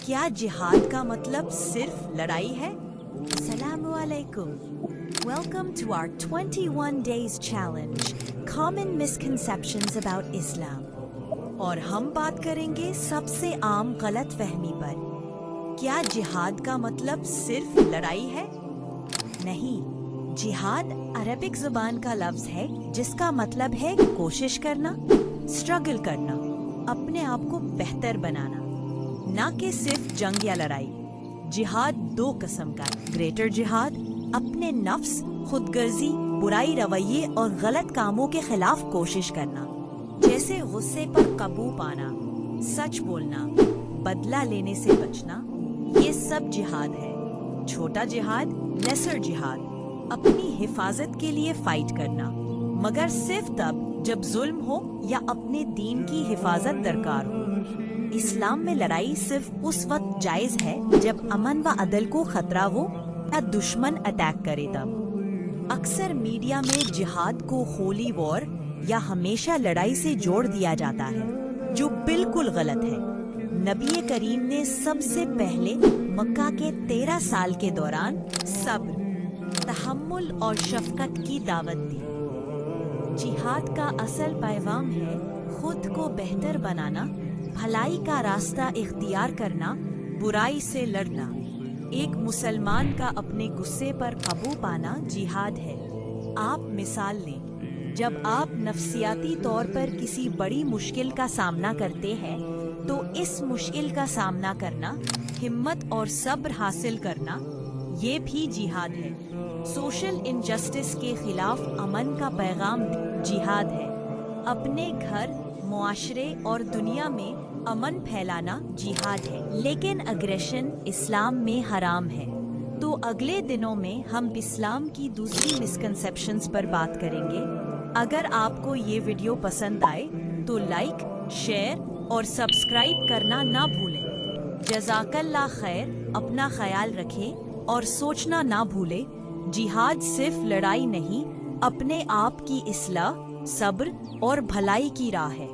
کیا جہاد کا مطلب صرف لڑائی ہے؟ السلام علیکم. Welcome to our 21 days challenge, Common Misconceptions about Islam. اور ہم بات کریں گے سب سے عام غلط فہمی پر. کیا جہاد کا مطلب صرف لڑائی ہے؟ نہیں. جہاد عربک زبان کا لفظ ہے جس کا مطلب ہے کوشش کرنا، اسٹرگل کرنا، اپنے آپ کو بہتر بنانا، نہ کہ صرف جنگ یا لڑائی. جہاد دو قسم کا ہے. گریٹر جہاد اپنے نفس، خود غرضی، برائی رویے اور غلط کاموں کے خلاف کوشش کرنا، جیسے غصے پر قابو پانا، سچ بولنا، بدلہ لینے سے بچنا، یہ سب جہاد ہے. چھوٹا جہاد، لیسر جہاد، اپنی حفاظت کے لیے فائٹ کرنا، مگر صرف تب جب ظلم ہو یا اپنے دین کی حفاظت درکار ہو. اسلام میں لڑائی صرف اس وقت جائز ہے جب امن و عدل کو خطرہ ہو یا دشمن اٹیک کرے تب. اکثر میڈیا میں جہاد کو ہولی وار یا ہمیشہ لڑائی سے جوڑ دیا جاتا ہے، جو بالکل غلط ہے. نبی کریم نے سب سے پہلے مکہ کے 13 سال کے دوران صبر، تحمل اور شفقت کی دعوت دی. جہاد کا اصل پیغام ہے خود کو بہتر بنانا، بھلائی کا راستہ اختیار کرنا، برائی سے لڑنا. ایک مسلمان کا اپنے غصے پر قابو پانا جہاد ہے. آپ مثال لیں، جب آپ نفسیاتی طور پر کسی بڑی مشکل کا سامنا کرتے ہیں تو اس مشکل کا سامنا کرنا، ہمت اور صبر حاصل کرنا، یہ بھی جہاد ہے. سوشل انجسٹس کے خلاف امن کا پیغام جہاد ہے. اپنے گھر، معاشرے اور دنیا میں امن پھیلانا جہاد ہے. لیکن اگریشن اسلام میں حرام ہے. تو اگلے دنوں میں ہم اسلام کی دوسری مسکنسیپشنز پر بات کریں گے. اگر آپ کو یہ ویڈیو پسند آئے تو لائک، شیئر اور سبسکرائب کرنا نہ بھولیں. جزاک اللہ خیر. اپنا خیال رکھیں اور سوچنا نہ بھولیں، جہاد صرف لڑائی نہیں، اپنے آپ کی اصلاح، صبر اور بھلائی کی راہ ہے.